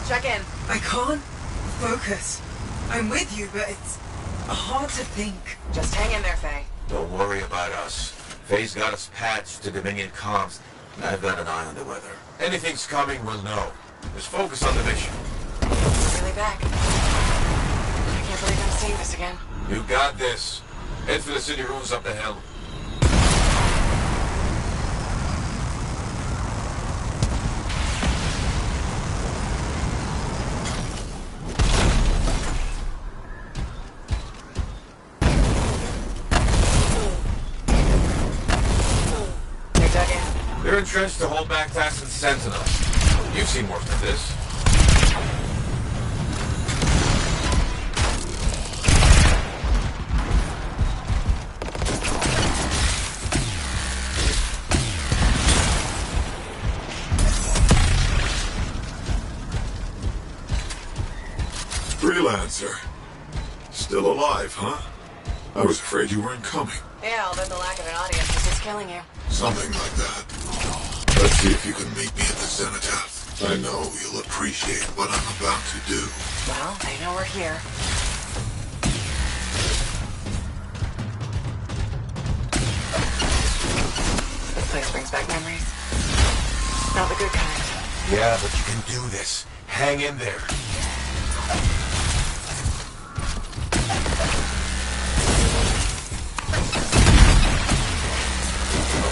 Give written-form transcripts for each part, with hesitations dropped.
Check in. I can't focus. I'm with you, but it's hard to think. Just hang in there, Faye. Don't worry about us. Faye's got us patched to Dominion comms. I've got an eye on the weather. Anything's coming, we'll know. Just focus on the mission. We're really back. I can't believe I'm seeing this again. You got this. Head for the city rooms up the hill. They're entrenched to hold back Tass and Sentinel. You've seen worse than this. Freelancer. Still alive, huh? I was afraid you weren't coming. Yeah, I'll bet the lack of an audience is just killing you. Something like that. Let's see if you can meet me at the cenotaph. I know you'll appreciate what I'm about to do. Well, they know we're here. This place brings back memories. Not the good kind. Yeah, but you can do this. Hang in there.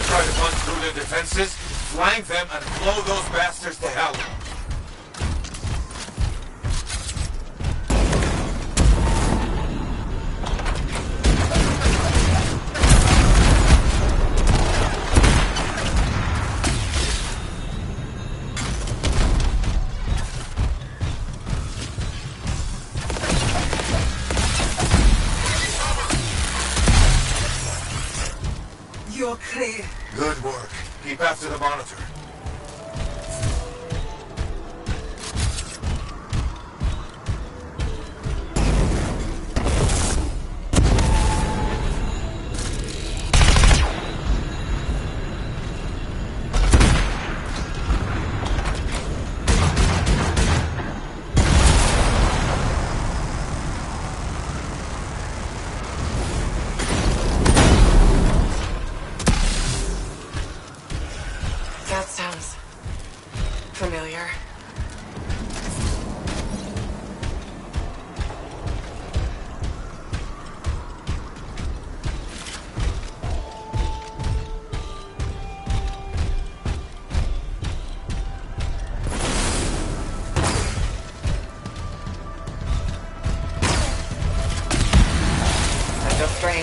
Try to punch through their defenses, flank them, and blow those bastards to hell. You're clear. Good work. Keep after the monitor.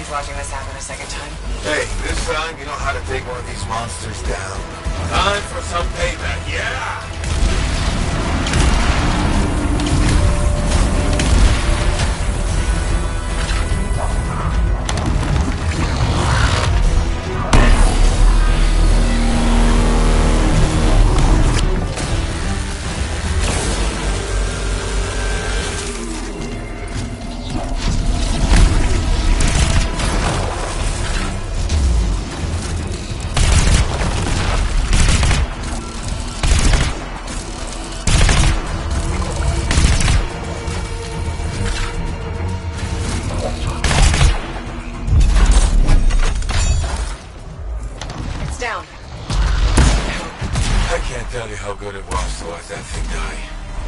pains watching this happen a second time. Hey, this time you know how to take one of these monsters down. Time for some payback, yeah! Down. I can't tell you how good it was to watch that thing die.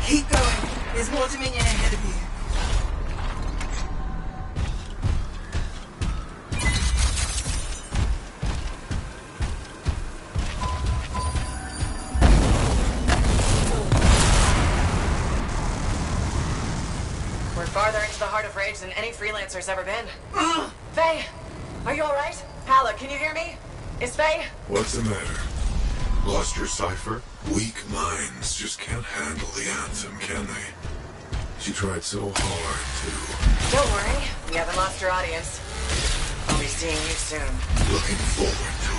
Keep going. There's more Dominion ahead of you. We're farther into the heart of rage than any freelancer's ever been. Ugh. Faye, are you alright? Hala, can you hear me? Is Faye? What's the matter? Lost your cipher? Weak minds just can't handle the anthem, can they? She tried so hard to. Don't worry, we haven't lost your audience. I'll be seeing you soon. Looking forward to it.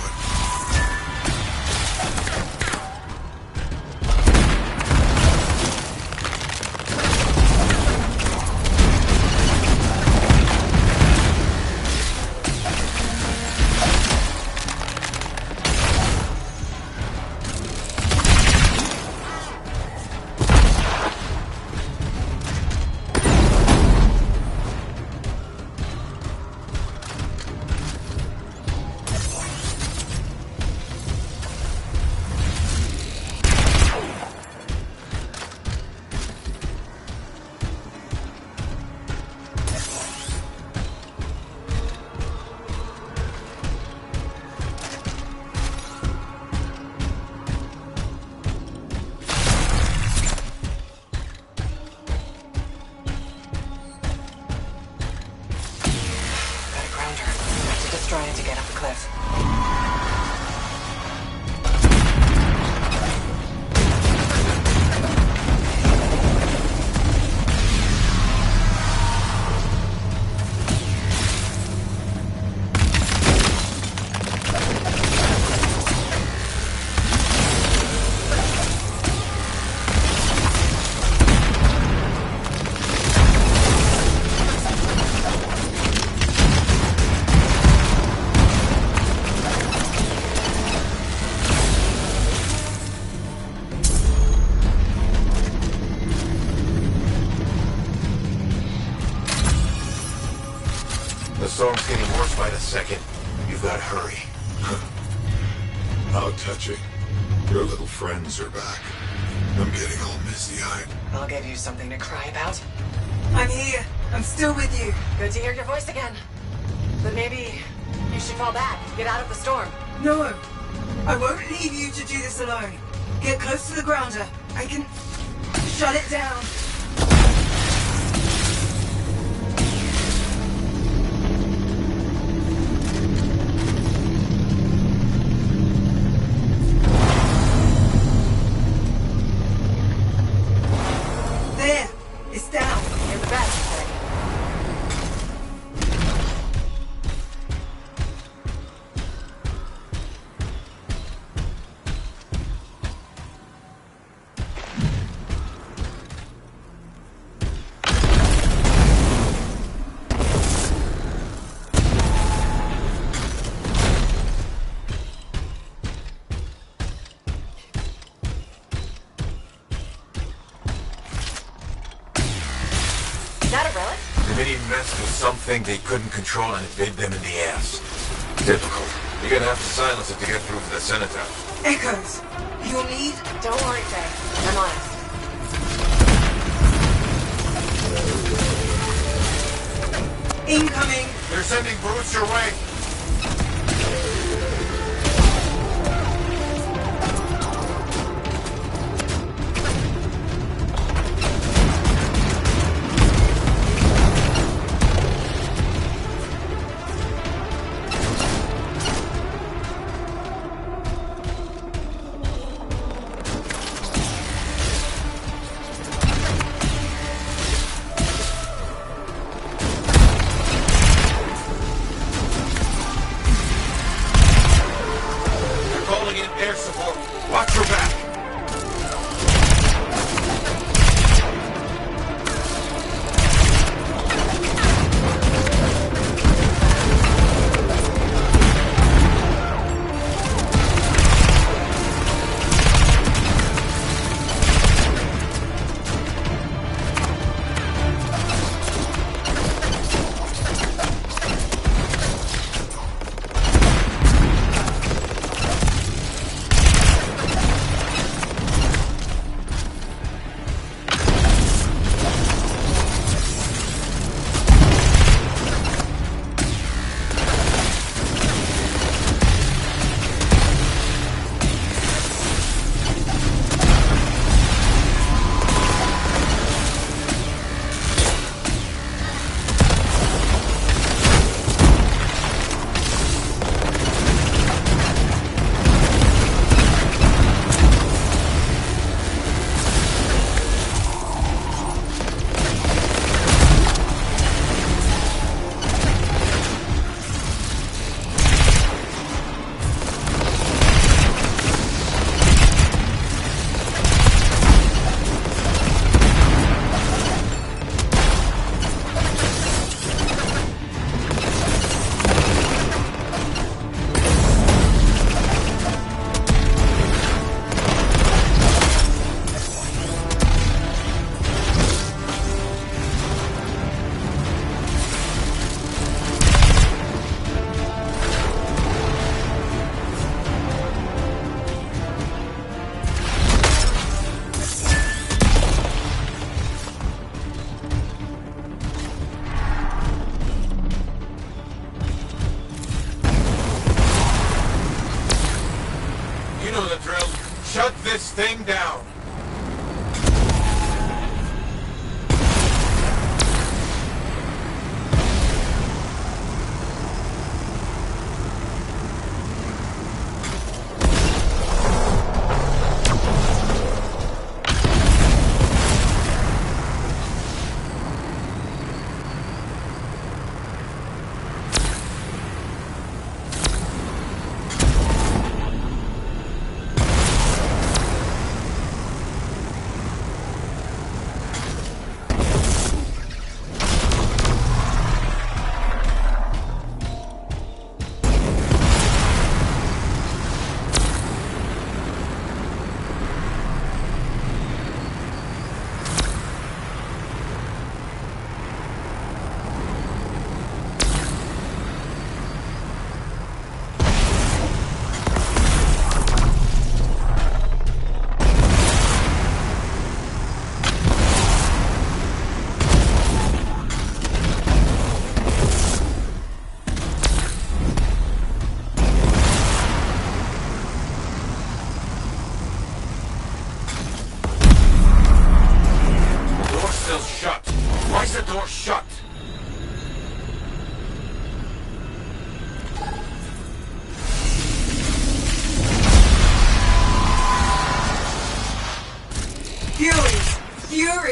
Trying to get up the cliff. The storm's getting worse by the second. You've got to hurry. How touching. Your little friends are back. I'm getting all misty-eyed. I'll give you something to cry about. I'm here. I'm still with you. Good to hear your voice again. But maybe you should fall back, get out of the storm. No. I won't leave you to do this alone. Get close to the grounder. I can shut it down. There. It's down. You're the best, Faye. Is that a relic? The minion messed with something they couldn't control and it bit them in the ass. Difficult. You're gonna have to silence it to get through to the cenotaph. Echoes. You'll need... Don't worry, Faye. I'm honest. Incoming. They're sending brutes your way.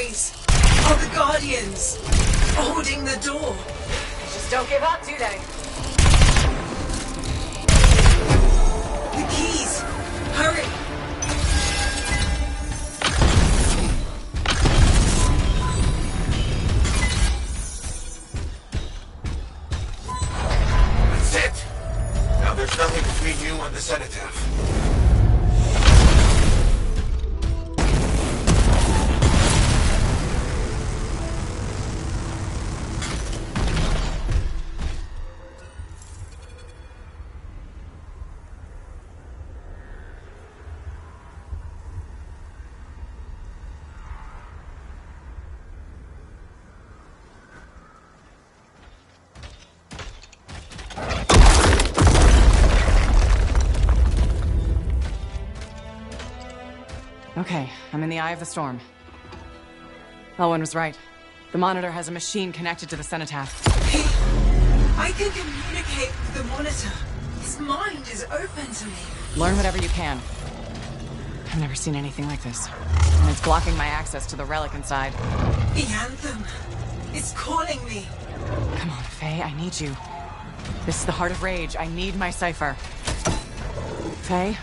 sentries are the Guardians, holding the door. Just don't give up, do they? The keys! Hurry! That's it. Now there's nothing between you and the cenotaph. Okay, I'm in the eye of the storm. Elwyn was right. The monitor has a machine connected to the cenotaph. I can communicate with the monitor. His mind is open to me. Learn whatever you can. I've never seen anything like this. And it's blocking my access to the relic inside. The anthem is calling me. Come on, Faye, I need you. This is the heart of rage. I need my cipher. Faye?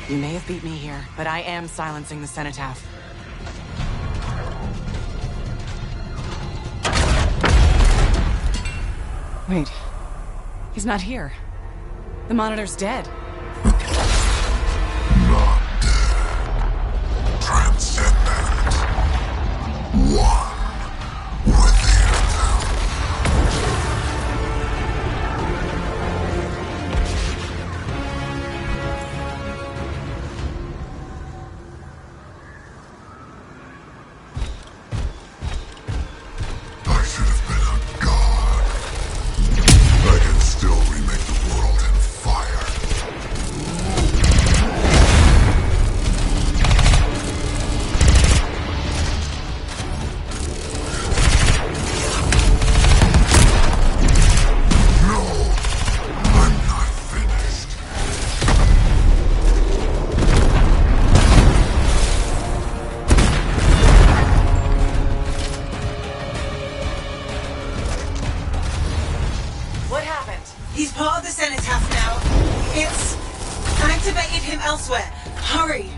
You may have beat me here, but I am silencing the cenotaph. Wait. He's not here. The monitor's dead. Not dead. Transcendent. One with the anthem. I should have been a god. I can still remake the world in fire. No, I'm not finished. What happened? He's part of the cenotaph now. It's activated him elsewhere. Hurry!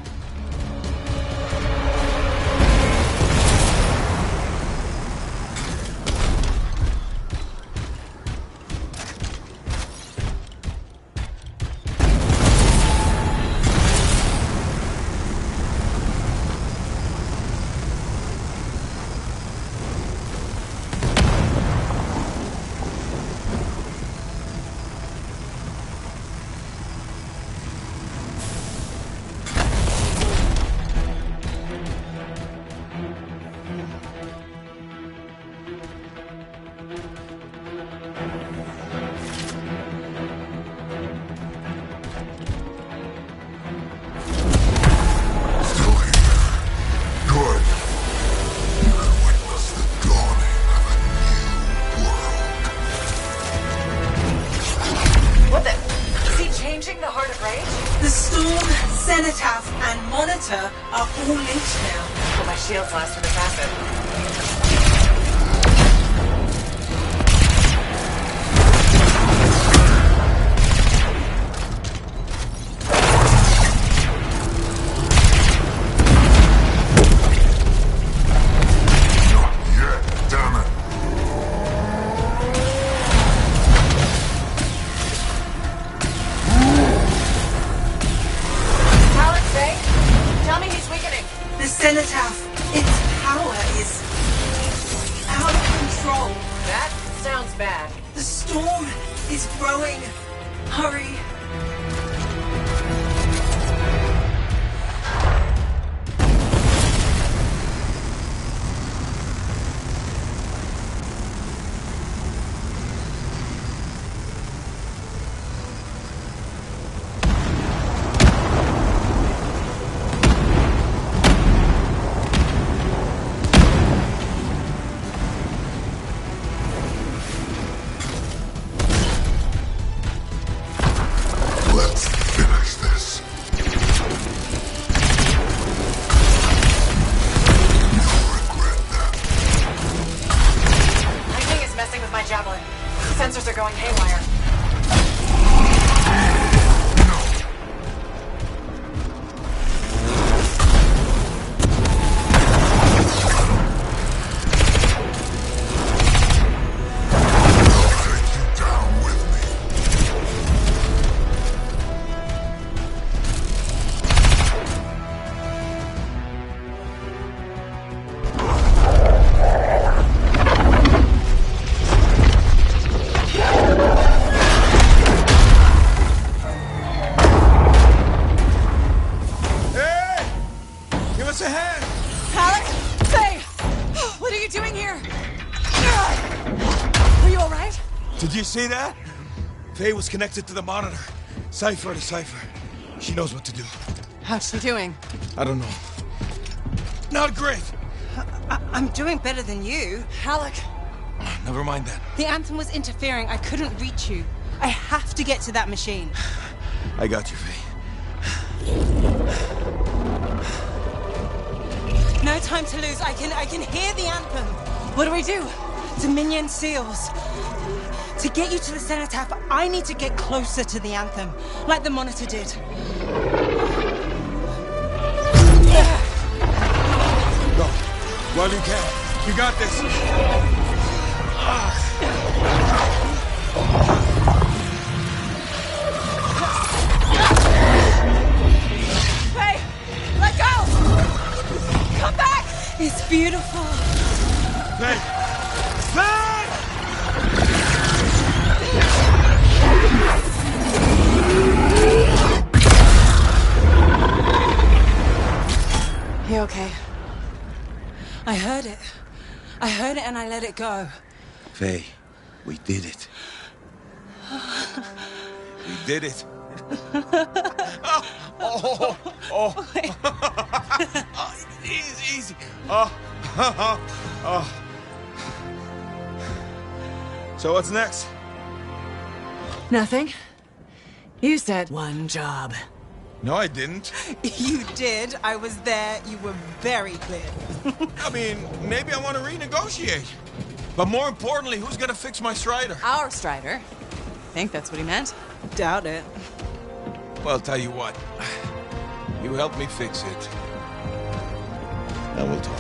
Still here. Good. You can witness the dawning of a new world. What the? Is he changing the heart of rage? The storm, cenotaph, and monitor are all linked now. Well, my shields last for this acid. Not yet, damn it. How it's Faye? Tell me he's weakening. The cenotaph, its power is out of control. That sounds bad. The storm is growing. Hurry. going haywire. Did you see that? Faye was connected to the monitor. Cipher to cipher. She knows what to do. How's she doing? I don't know. Not great. I'm doing better than you. Halleck! Never mind that. The anthem was interfering. I couldn't reach you. I have to get to that machine. I got you, Faye. No time to lose. I can hear the anthem. What do we do? Dominion seals. To get you to the cenotaph, I need to get closer to the anthem, like the monitor did. Go. While you can. You got this. Hey! Let go! Come back! It's beautiful. Faye! Faye! You okay? I heard it. I heard it and I let it go. Faye, we did it. We did it. Oh. Easy. So what's next? Nothing. You said one job. No, I didn't. You did. I was there. You were very clear. I mean, maybe I want to renegotiate. But more importantly, who's gonna fix my Strider? Our Strider. Think that's what he meant? Doubt it. Well, tell you what. You help me fix it. Then we'll talk.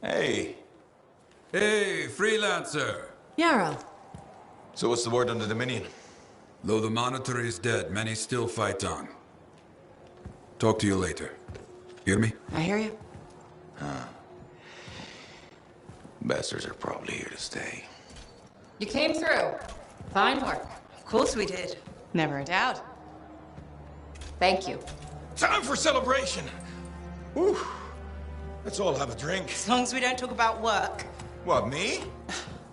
Hey. Hey, freelancer. Yarrow. So what's the word on the Dominion? Though the Monitor is dead, many still fight on. Talk to you later. Hear me? I hear you. Bastards are probably here to stay. You came through. Fine work. Of course we did. Never a doubt. Thank you. Time for celebration! Whew. Let's all have a drink. As long as we don't talk about work. What, me?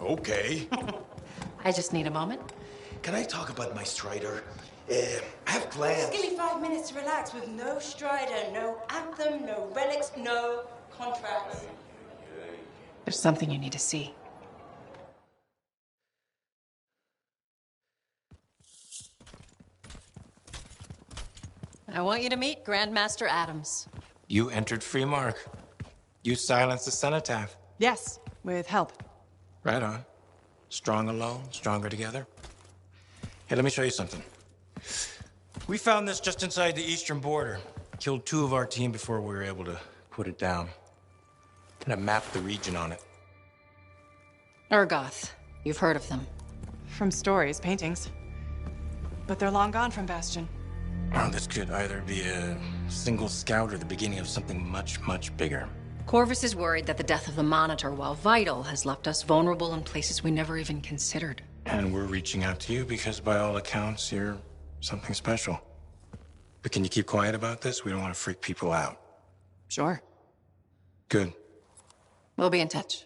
Okay. I just need a moment. Can I talk about my Strider? I have plans. Just give me 5 minutes to relax with no Strider, no anthem, no relics, no contracts. There's something you need to see. I want you to meet Grandmaster Adams. You entered Freemark. You silenced the Cenotaph. Yes, with help. Right on. Strong alone, stronger together. Hey, let me show you something. We found this just inside the eastern border. Killed 2 of our team before we were able to put it down. And I mapped the region on it. Urgoth. You've heard of them. From stories, paintings. But they're long gone from Bastion. Well, this could either be a single scout or the beginning of something much, much bigger. Corvus is worried that the death of the Monitor, while vital, has left us vulnerable in places we never even considered. And we're reaching out to you because, by all accounts, you're something special. But can you keep quiet about this? We don't want to freak people out. Sure. Good. We'll be in touch.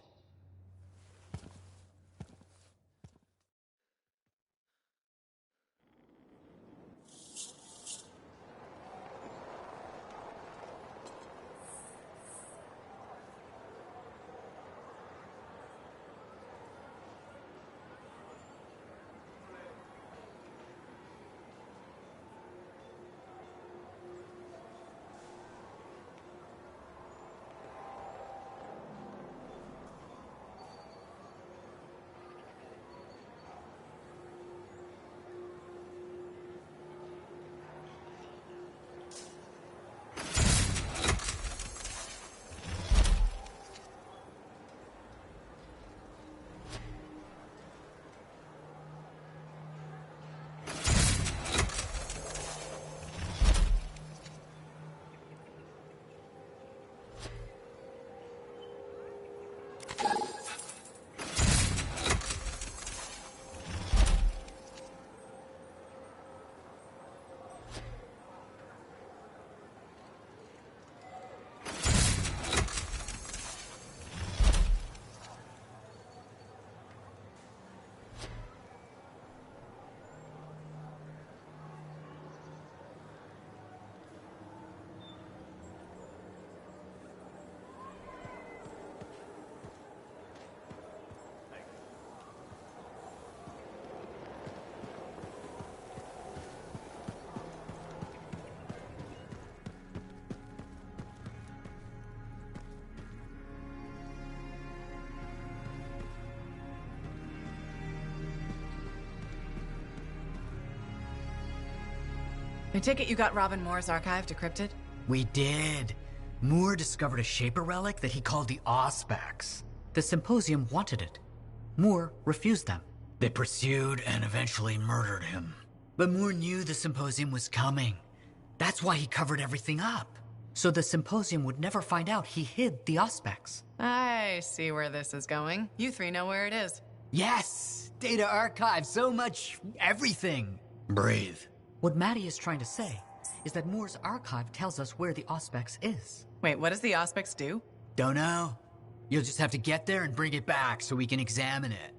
I take it you got Robin Moore's archive decrypted? We did. Moore discovered a Shaper relic that he called the Auspex. The Symposium wanted it. Moore refused them. They pursued and eventually murdered him. But Moore knew the Symposium was coming. That's why he covered everything up. So the Symposium would never find out he hid the Auspex. I see where this is going. You 3 know where it is. Yes! Data archive, so much everything. Breathe. What Maddie is trying to say is that Moore's archive tells us where the Auspex is. Wait, what does the Auspex do? Don't know. You'll just have to get there and bring it back so we can examine it.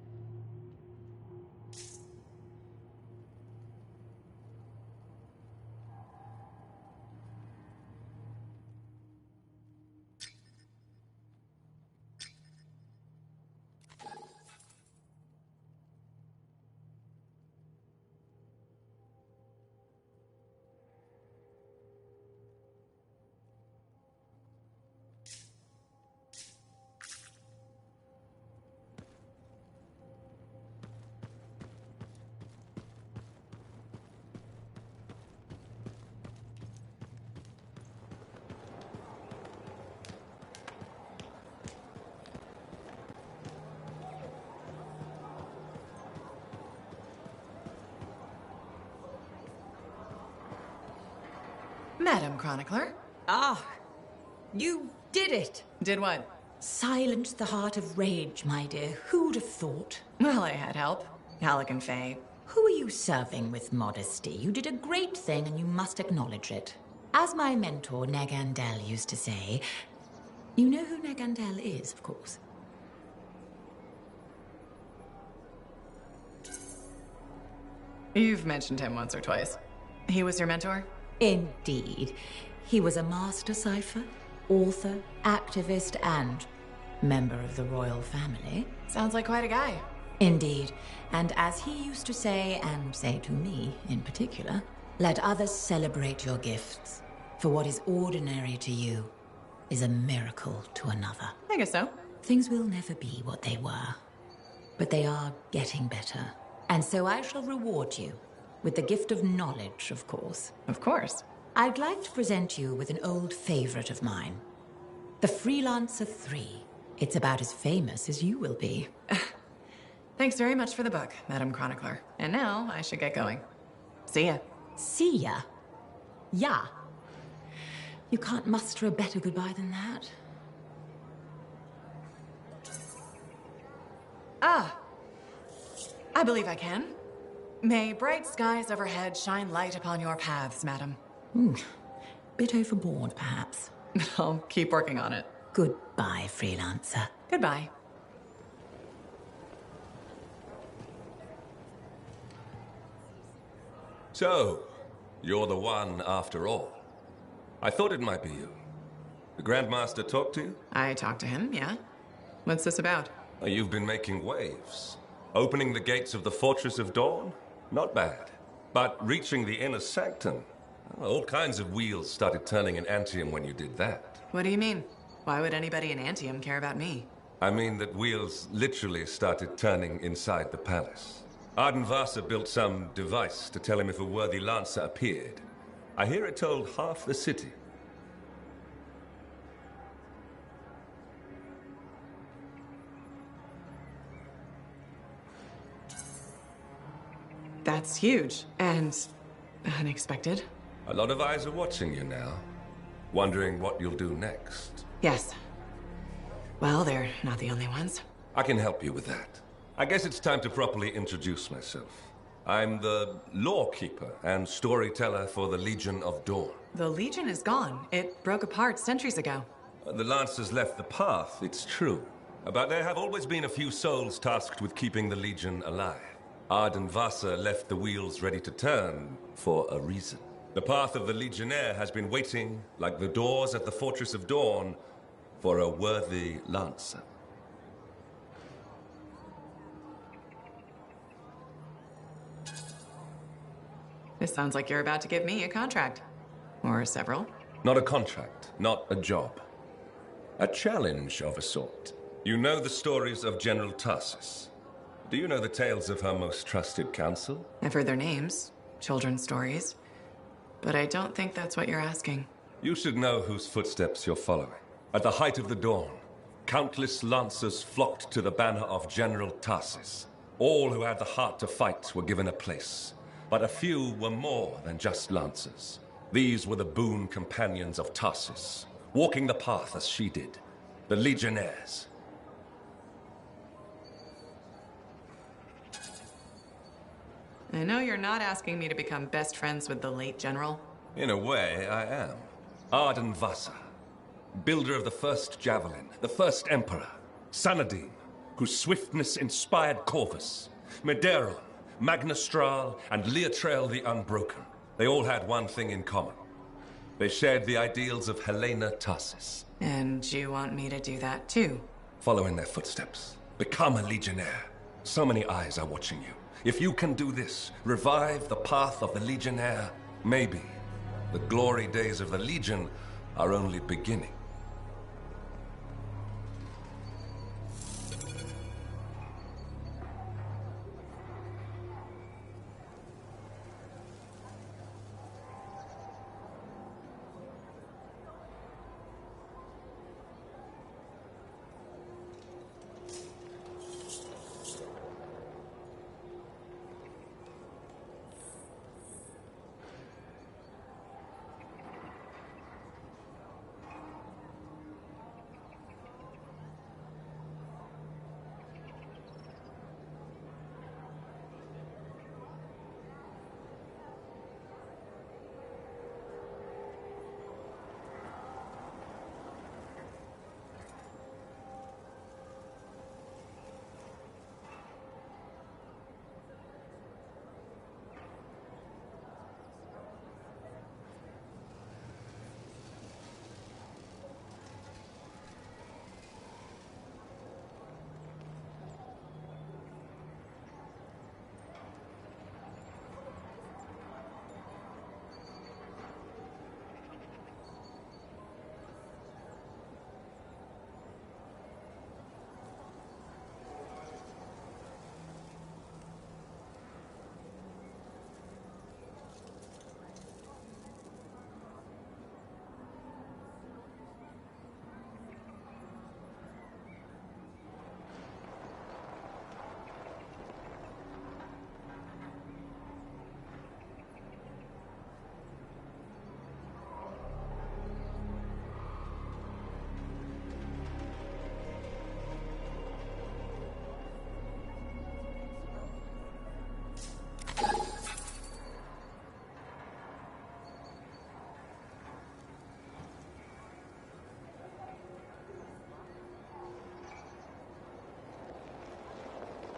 Madam Chronicler. Ah, you did it. Did what? Silence the heart of rage, my dear. Who'd have thought? Well, I had help. Alec and Faye. Who are you serving with modesty? You did a great thing and you must acknowledge it. As my mentor, Negandel, used to say, you know who Negandel is, of course. You've mentioned him once or twice. He was your mentor? Indeed. He was a master cipher, author, activist, and member of the royal family. Sounds like quite a guy. Indeed. And as he used to say, and say to me in particular, let others celebrate your gifts, for what is ordinary to you is a miracle to another. I guess so. Things will never be what they were, but they are getting better. And so I shall reward you with the gift of knowledge, of course. Of course. I'd like to present you with an old favorite of mine, the Freelancer 3. It's about as famous as you will be. Thanks very much for the book, Madam Chronicler. And now I should get going. See ya. See ya? Yeah. You can't muster a better goodbye than that. Ah. I believe I can. May bright skies overhead shine light upon your paths, madam. Bit overboard, perhaps. I'll keep working on it. Goodbye, Freelancer. Goodbye. So, you're the one after all. I thought it might be you. The Grandmaster talked to you? I talked to him, yeah. What's this about? You've been making waves. Opening the gates of the Fortress of Dawn? Not bad. But reaching the inner sanctum? All kinds of wheels started turning in Antium when you did that. What do you mean? Why would anybody in Antium care about me? I mean that wheels literally started turning inside the palace. Arden Vasa built some device to tell him if a worthy lancer appeared. I hear it told half the city. That's huge and unexpected. A lot of eyes are watching you now, wondering what you'll do next. Yes. Well, they're not the only ones. I can help you with that. I guess it's time to properly introduce myself. I'm the lawkeeper and storyteller for the Legion of Dawn. The Legion is gone. It broke apart centuries ago. The Lancers left the path, it's true. But there have always been a few souls tasked with keeping the Legion alive. Arden Vasa left the wheels ready to turn for a reason. The path of the Legionnaire has been waiting, like the doors at the Fortress of Dawn, for a worthy Lancer. This sounds like you're about to give me a contract. Or several. Not a contract, not a job. A challenge of a sort. You know the stories of General Tarsus. Do you know the tales of her most trusted counsel? I've heard their names, children's stories. But I don't think that's what you're asking. You should know whose footsteps you're following. At the height of the dawn, countless lancers flocked to the banner of General Tarsus. All who had the heart to fight were given a place. But a few were more than just lancers. These were the boon companions of Tarsus, walking the path as she did. The Legionnaires. I know you're not asking me to become best friends with the late General. In a way, I am. Arden Vasa, builder of the first javelin, the first emperor. Sanadim, whose swiftness inspired Corvus. Medeiros, Magnastral, and Leotrail the Unbroken. They all had one thing in common. They shared the ideals of Helena Tarsus. And you want me to do that too? Follow in their footsteps. Become a Legionnaire. So many eyes are watching you. If you can do this, revive the path of the Legionnaire, maybe the glory days of the Legion are only beginning.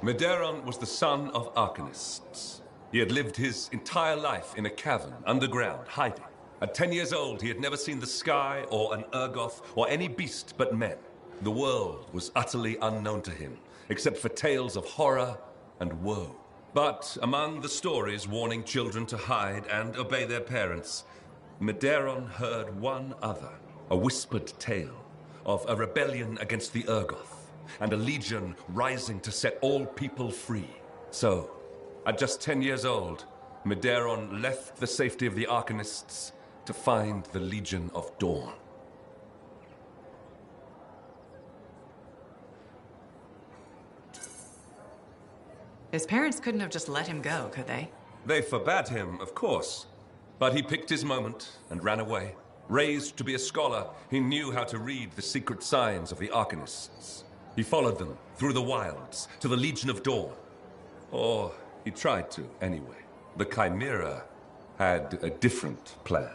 Medeiros was the son of arcanists. He had lived his entire life in a cavern, underground, hiding. At 10 years old, he had never seen the sky or an Urgoth or any beast but men. The world was utterly unknown to him, except for tales of horror and woe. But among the stories warning children to hide and obey their parents, Medeiros heard one other, a whispered tale of a rebellion against the Urgoth, and a legion rising to set all people free. So, at just 10 years old, Medeiros left the safety of the Arcanists to find the Legion of Dawn. His parents couldn't have just let him go, could they? They forbade him, of course. But he picked his moment and ran away. Raised to be a scholar, he knew how to read the secret signs of the Arcanists. He followed them through the wilds to the Legion of Dawn. Or he tried to, anyway. The Chimera had a different plan.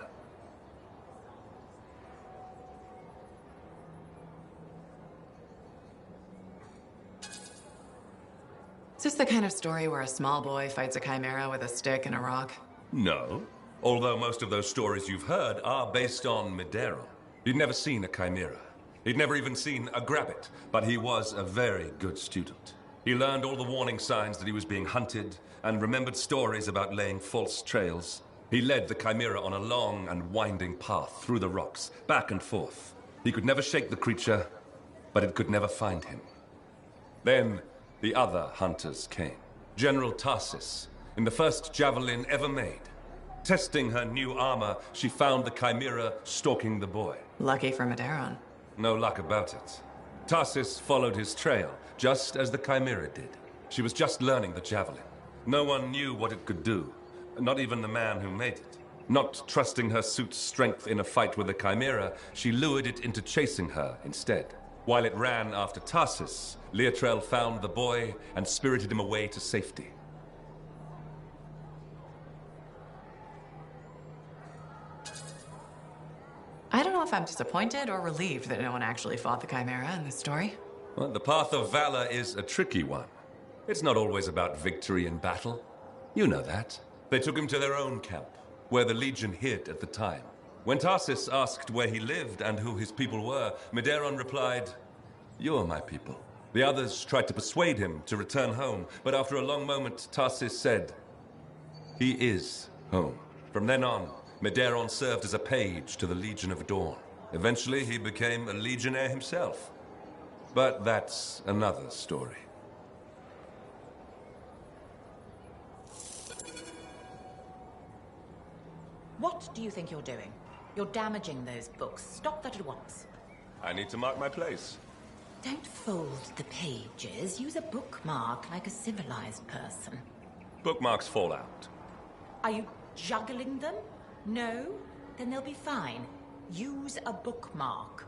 Is this the kind of story where a small boy fights a chimera with a stick and a rock? No. Although most of those stories you've heard are based on Medeiros. He'd never seen a chimera. He'd never even seen a grabbit, but he was a very good student. He learned all the warning signs that he was being hunted, and remembered stories about laying false trails. He led the chimera on a long and winding path through the rocks, back and forth. He could never shake the creature, but it could never find him. Then, the other hunters came. General Tarsis, in the first javelin ever made. Testing her new armor, she found the chimera stalking the boy. Lucky for Medeiros. No luck about it. Tarsis followed his trail, just as the chimera did. She was just learning the javelin. No one knew what it could do, not even the man who made it. Not trusting her suit's strength in a fight with the chimera, she lured it into chasing her instead. While it ran after Tarsis, Leotrel found the boy and spirited him away to safety. I don't know if I'm disappointed or relieved that no one actually fought the chimera in this story. Well, the path of valor is a tricky one. It's not always about victory in battle. You know that. They took him to their own camp, where the Legion hid at the time. When Tarsis asked where he lived and who his people were, Medeiros replied, "You're my people." The others tried to persuade him to return home, but after a long moment, Tarsis said, "He is home." From then on, Medeiros served as a page to the Legion of Dawn. Eventually, he became a legionnaire himself. But that's another story. What do you think you're doing? You're damaging those books. Stop that at once. I need to mark my place. Don't fold the pages. Use a bookmark like a civilized person. Bookmarks fall out. Are you juggling them? No? Then they'll be fine. Use a bookmark.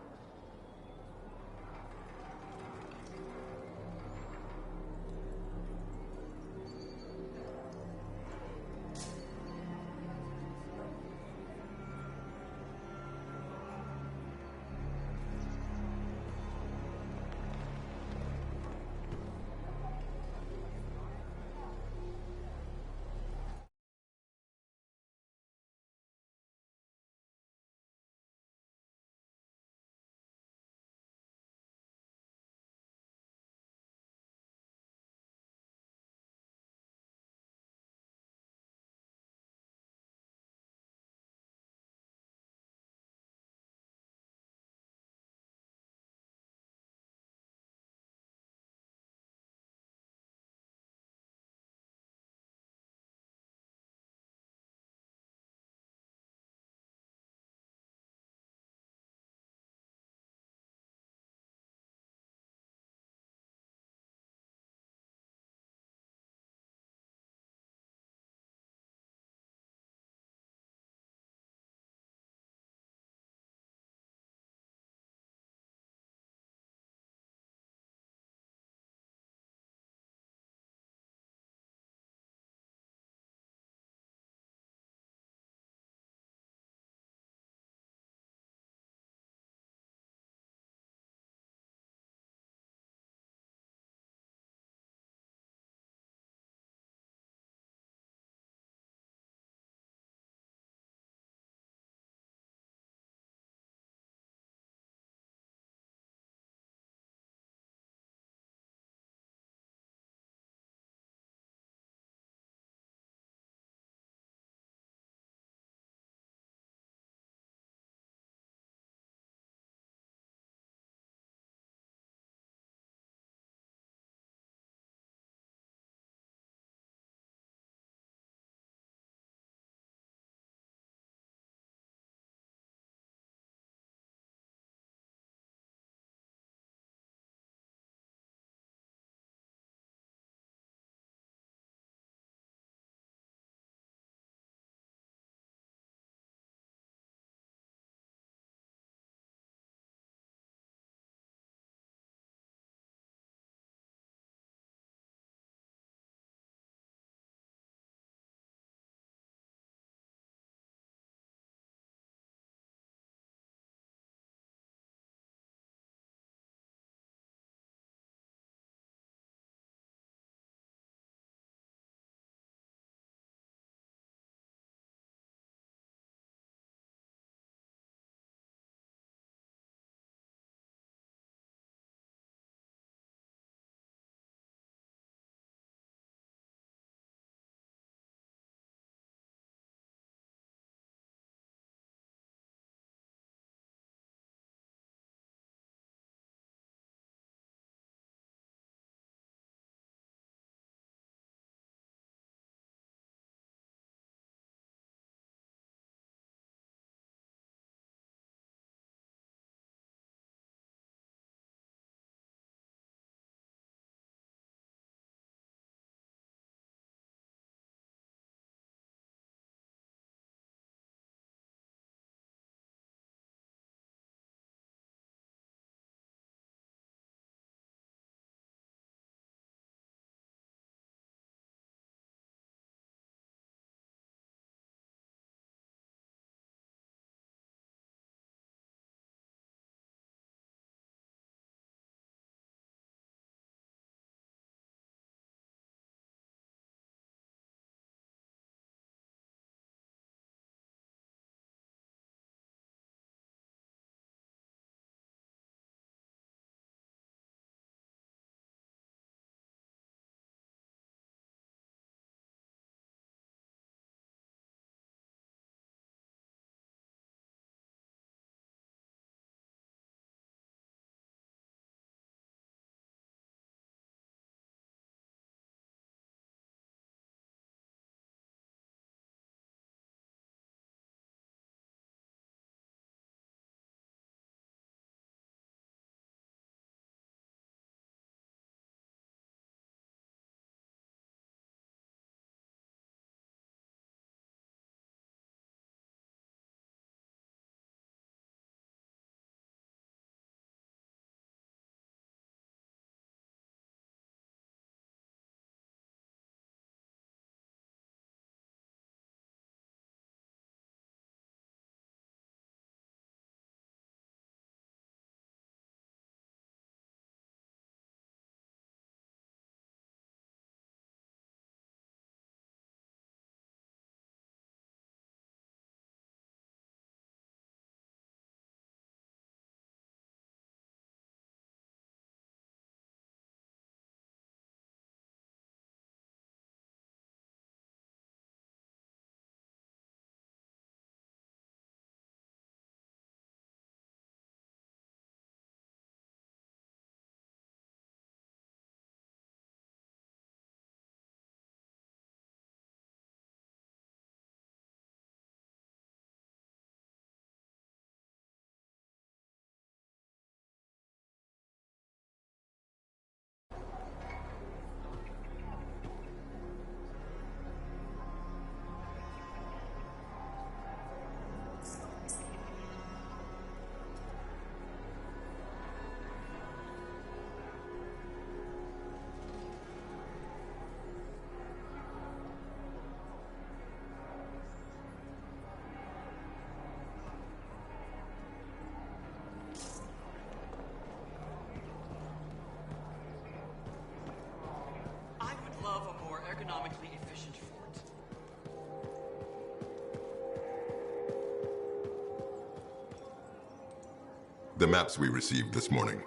The maps we received this morning.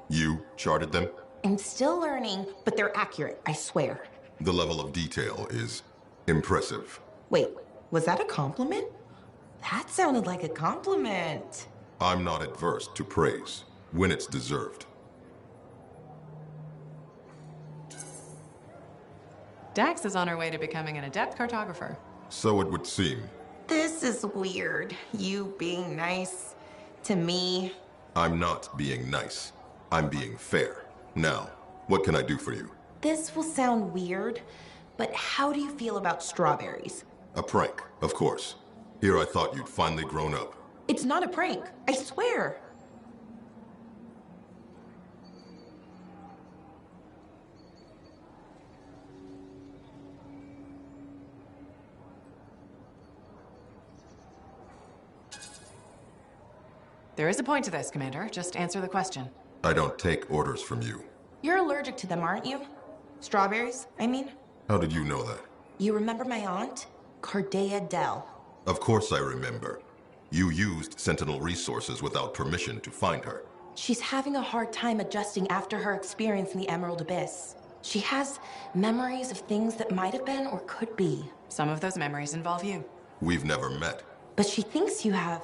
You charted them? I'm still learning, but they're accurate, I swear. The level of detail is impressive. Wait, was that a compliment? That sounded like a compliment. I'm not adverse to praise when it's deserved. Dax is on her way to becoming an adept cartographer. So it would seem. This is weird. You being nice to me. I'm not being nice. I'm being fair. Now, what can I do for you? This will sound weird, but how do you feel about strawberries? A prank, of course. Here I thought you'd finally grown up. It's not a prank, I swear. There is a point to this, Commander. Just answer the question. I don't take orders from you. You're allergic to them, aren't you? Strawberries, I mean. How did you know that? You remember my aunt? Cardea Dell. Of course I remember. You used Sentinel resources without permission to find her. She's having a hard time adjusting after her experience in the Emerald Abyss. She has memories of things that might have been or could be. Some of those memories involve you. We've never met. But she thinks you have.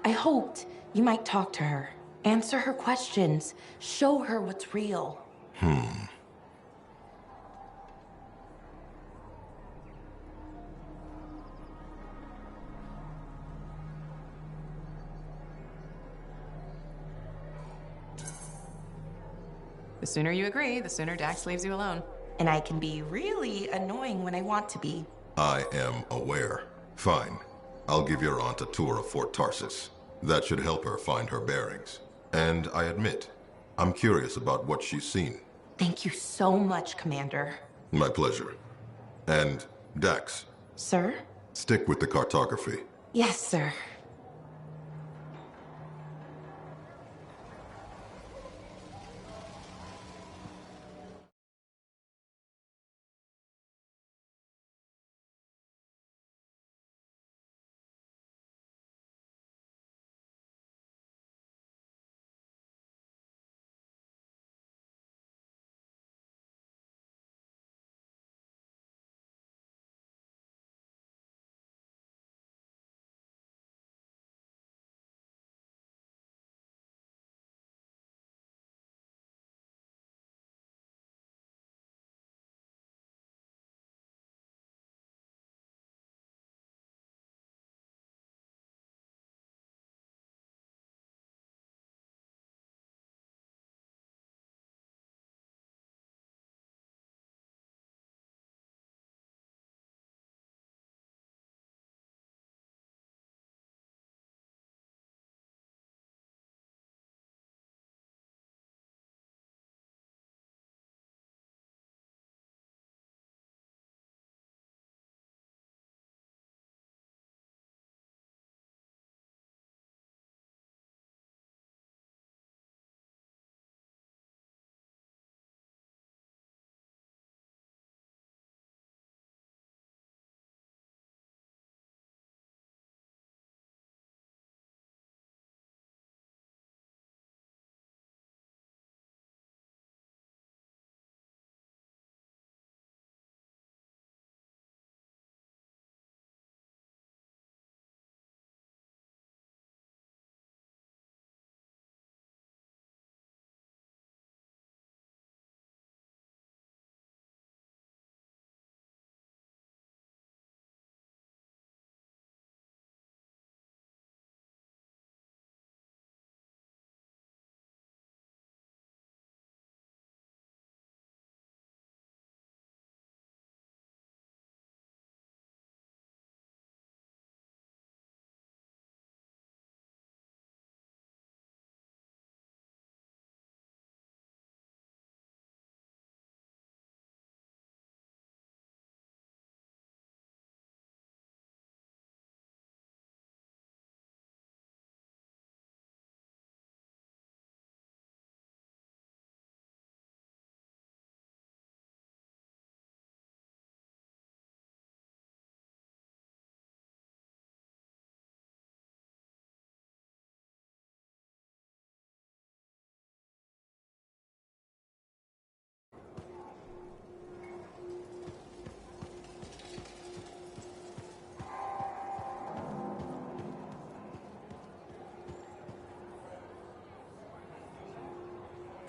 I hoped you might talk to her. Answer her questions. Show her what's real. The sooner you agree, the sooner Dax leaves you alone. And I can be really annoying when I want to be. I am aware. Fine. I'll give your aunt a tour of Fort Tarsis. That should help her find her bearings. And I admit, I'm curious about what she's seen. Thank you so much, Commander. My pleasure. And, Dax. Sir? Stick with the cartography. Yes, sir.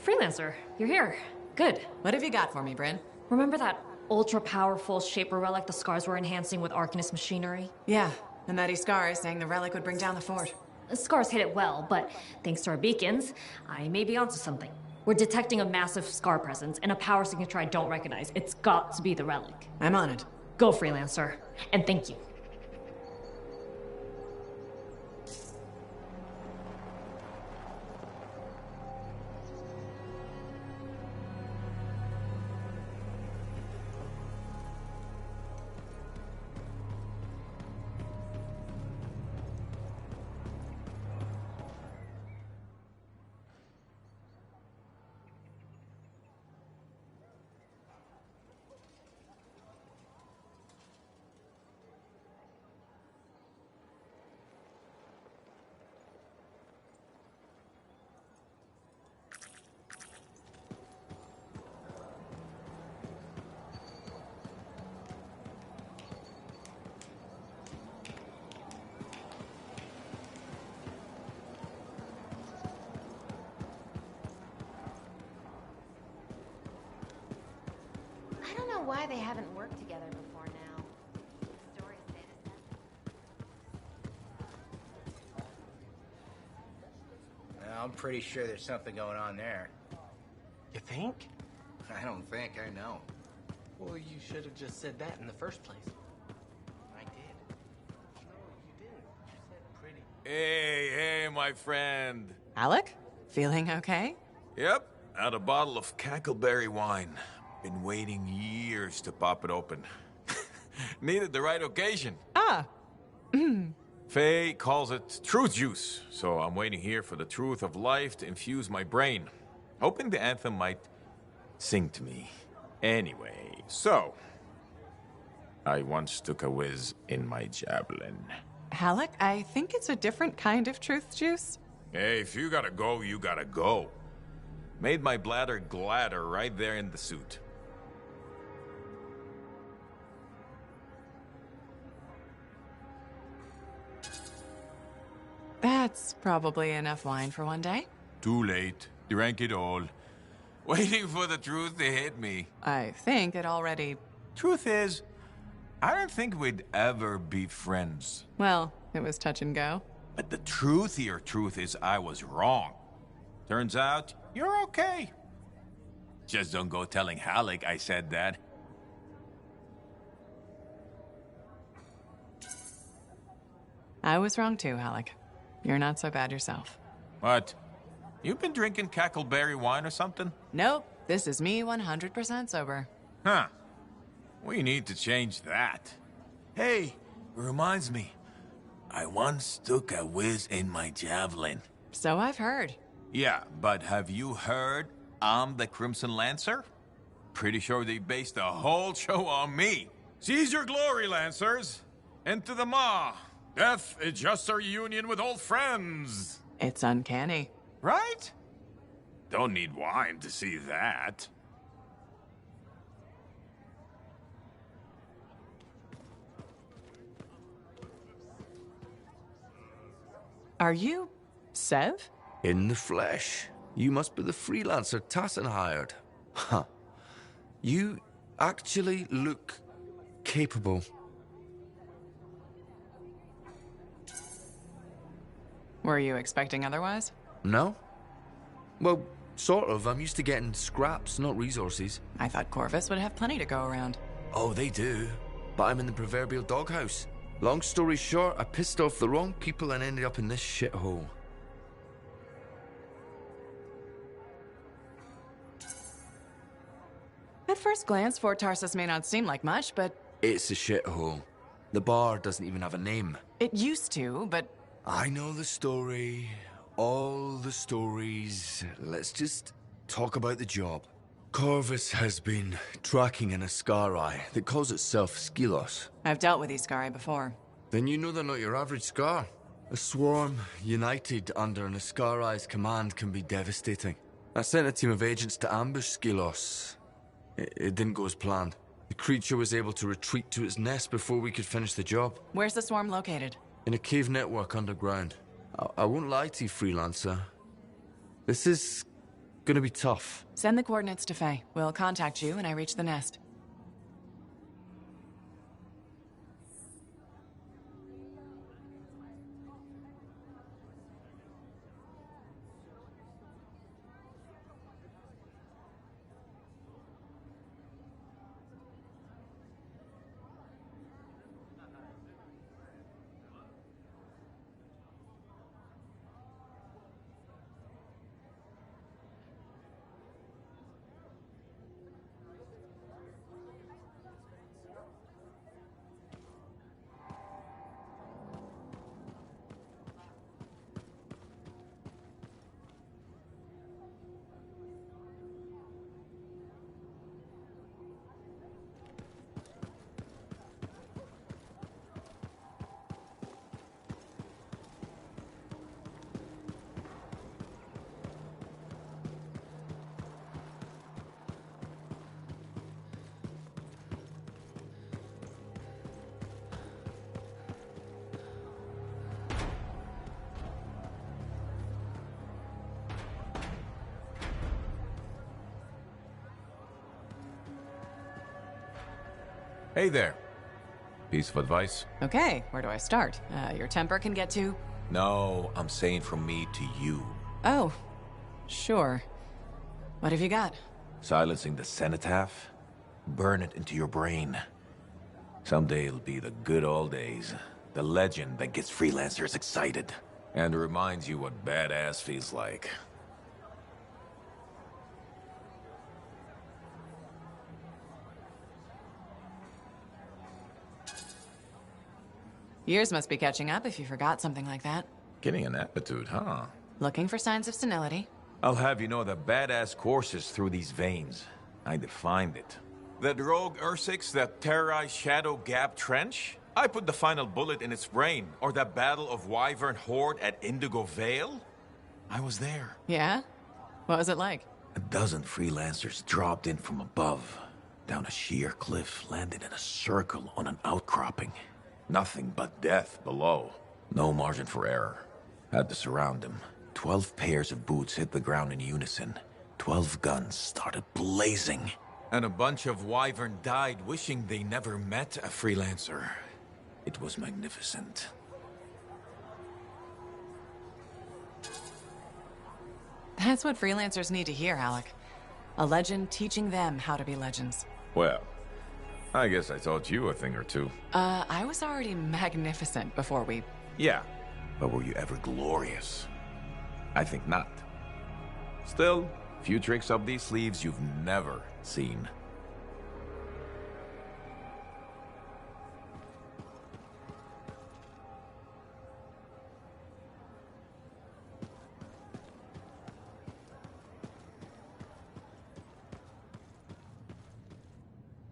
Freelancer, you're here. Good. What have you got for me, Bryn? Remember that ultra-powerful Shaper relic the Scars were enhancing with Arcanist machinery? Yeah, and that Iskar is saying the relic would bring down the fort. The Scars hit it well, but thanks to our beacons, I may be onto something. We're detecting a massive Scar presence and a power signature I don't recognize. It's got to be the relic. I'm on it. Go, Freelancer. And thank you. I don't know why they haven't worked together before now. The stories say I'm pretty sure there's something going on there. You think? I don't think, I know. Well, you should have just said that in the first place. I did. No, you didn't. You said pretty. Hey, my friend. Alec? Feeling okay? Yep, had a bottle of cackleberry wine. Been waiting years to pop it open. Needed the right occasion. Ah. Faye calls it truth juice, so I'm waiting here for the truth of life to infuse my brain. Hoping the anthem might sing to me. Anyway, so... I once took a whiz in my javelin. Alec, I think it's a different kind of truth juice. Hey, if you gotta go, you gotta go. Made my bladder gladder right there in the suit. That's probably enough wine for one day. Too late. Drank it all. Waiting for the truth to hit me. I think it already... Truth is, I don't think we'd ever be friends. Well, it was touch and go. But the truthier truth is I was wrong. Turns out, you're okay. Just don't go telling Halleck I said that. I was wrong too, Alec. You're not so bad yourself. What? You've been drinking cackleberry wine or something? Nope. This is me 100% sober. Huh. We need to change that. Hey, it reminds me. I once took a whiz in my javelin. So I've heard. Yeah, but have you heard I'm the Crimson Lancer? Pretty sure they based the whole show on me. Seize your glory, Lancers! Into the maw! Death is just a reunion with old friends! It's uncanny. Right? Don't need wine to see that. Are you... Sev? In the flesh. You must be the freelancer Tassin hired. Huh. You actually look capable. Were you expecting otherwise? No? Well, sort of. I'm used to getting scraps, not resources. I thought Corvus would have plenty to go around. Oh, they do. But I'm in the proverbial doghouse. Long story short, I pissed off the wrong people and ended up in this shithole. At first glance, Fort Tarsus may not seem like much, but... It's a shithole. The bar doesn't even have a name. It used to, but... I know the story. All the stories. Let's just talk about the job. Corvus has been tracking an Iskari that calls itself Skylos. I've dealt with Iskari before. Then you know they're not your average Scar. A swarm united under an Iskari's command can be devastating. I sent a team of agents to ambush Skylos. It didn't go as planned. The creature was able to retreat to its nest before we could finish the job. Where's the swarm located? In a cave network underground. I won't lie to you, freelancer. This is gonna be tough. Send the coordinates to Faye. We'll contact you when I reach the nest. Hey there. Piece of advice? Okay, where do I start? Your temper can get to... No, I'm saying from me to you. Oh, sure. What have you got? Silencing the cenotaph? Burn it into your brain. Someday it'll be the good old days. The legend that gets freelancers excited. And reminds you what badass feels like. Years must be catching up if you forgot something like that. Getting an attitude, huh? Looking for signs of senility. I'll have you know that badass courses through these veins. I defined it. That rogue Ursix that terrorized Shadow Gap Trench? I put the final bullet in its brain. Or that battle of Wyvern Horde at Indigo Vale? I was there. Yeah? What was it like? A dozen freelancers dropped in from above. Down a sheer cliff, landed in a circle on an outcropping. Nothing but death below. No margin for error. Had to surround them. 12 pairs of boots hit the ground in unison. 12 guns started blazing. And a bunch of Wyvern died wishing they never met a freelancer. It was magnificent. That's what freelancers need to hear, Alec. A legend teaching them how to be legends. Well, I guess I taught you a thing or two. I was already magnificent before we... Yeah, but were you ever glorious? I think not. Still, few tricks up these sleeves you've never seen.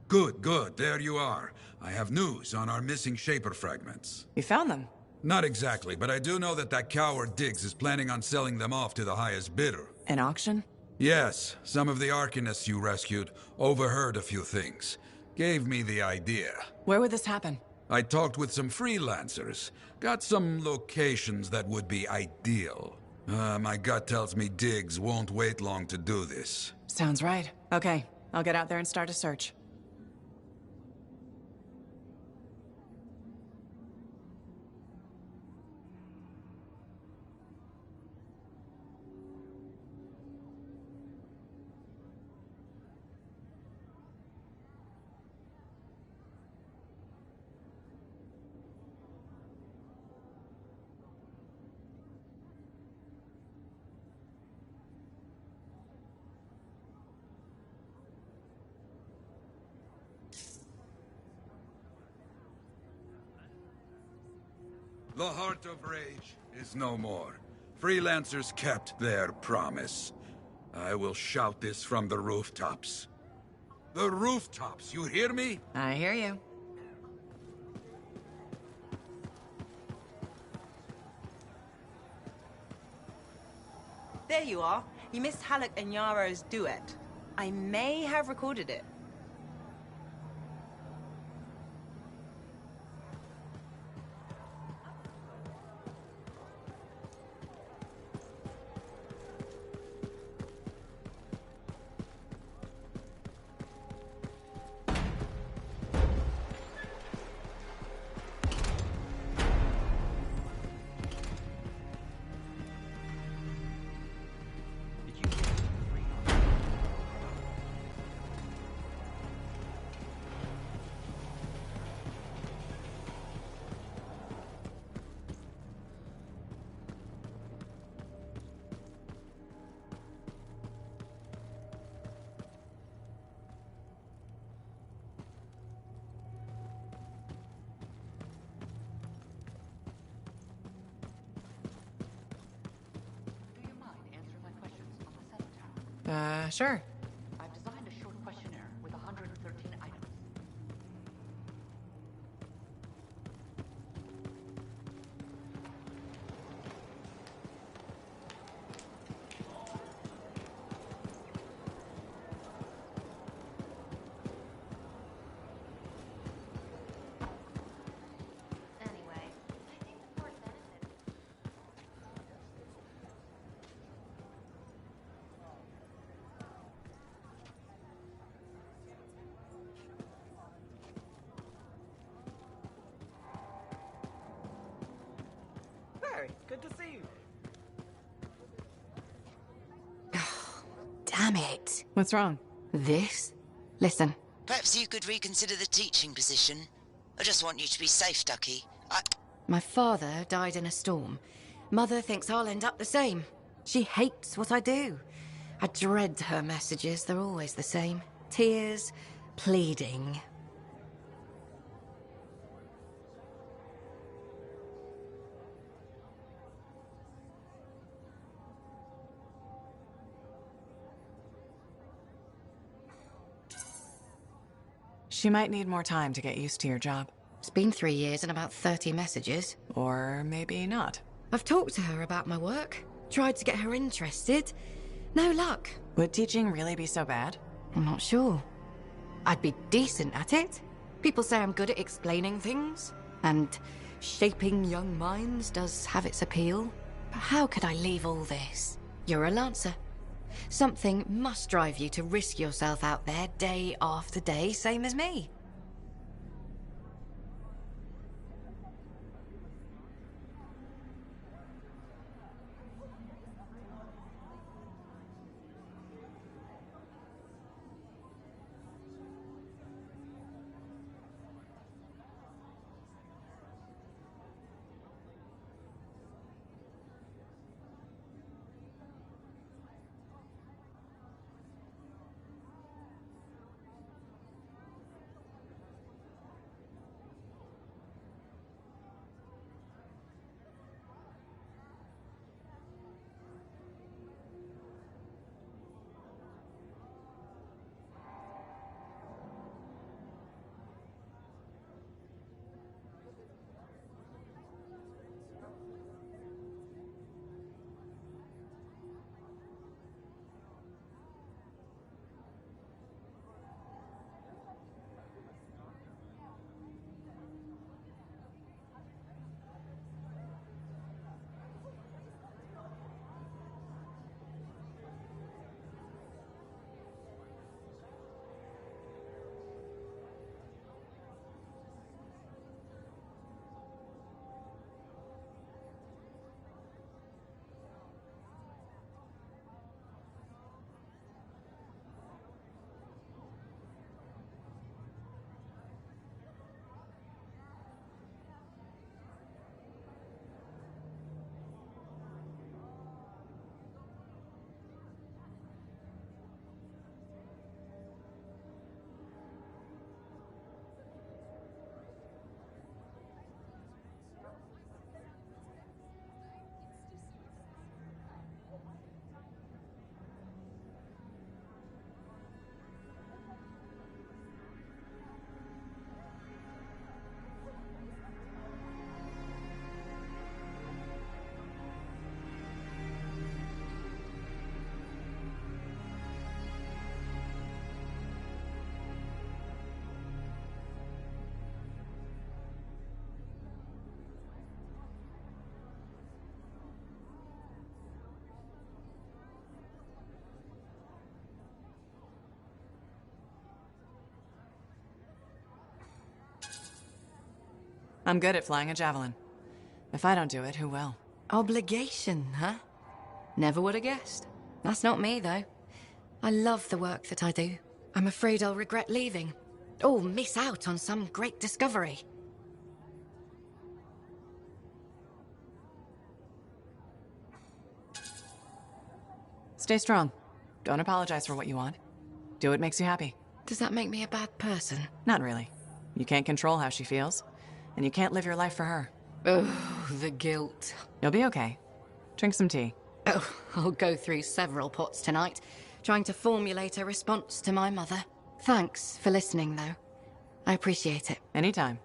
Good, good. There you are. I have news on our missing Shaper fragments. You found them? Not exactly, but I do know that coward Diggs is planning on selling them off to the highest bidder. An auction? Yes, some of the Arcanists you rescued overheard a few things. Gave me the idea. Where would this happen? I talked with some freelancers. Got some locations that would be ideal. My gut tells me Diggs won't wait long to do this. Sounds right. Okay, I'll get out there and start a search. The Heart of Rage is no more. Freelancers kept their promise. I will shout this from the rooftops. The rooftops, you hear me? I hear you. There you are. You missed Halleck and Yaro's duet. I may have recorded it. Sure. I've designed a short questionnaire with 113 items. Barry, good to see you. Damn it. What's wrong? This? Listen. Perhaps you could reconsider the teaching position. I just want you to be safe, Ducky. My father died in a storm. Mother thinks I'll end up the same. She hates what I do. I dread her messages. They're always the same. Tears, pleading. She might need more time to get used to your job. It's been 3 years and about 30 messages. Or maybe not. I've talked to her about my work, tried to get her interested. No luck. Would teaching really be so bad? I'm not sure. I'd be decent at it. People say I'm good at explaining things, and shaping young minds does have its appeal. But how could I leave all this? You're a Lancer. Something must drive you to risk yourself out there day after day, same as me. I'm good at flying a javelin. If I don't do it, who will? Obligation, huh? Never would have guessed. That's not me, though. I love the work that I do. I'm afraid I'll regret leaving. Or miss out on some great discovery. Stay strong. Don't apologize for what you want. Do what makes you happy. Does that make me a bad person? Not really. You can't control how she feels, and you can't live your life for her. Oh, the guilt. You'll be okay. Drink some tea. Oh, I'll go through several pots tonight. trying to formulate a response to my mother. Thanks for listening, though. I appreciate it. Anytime.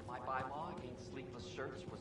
My bylaw against sleeveless shirts was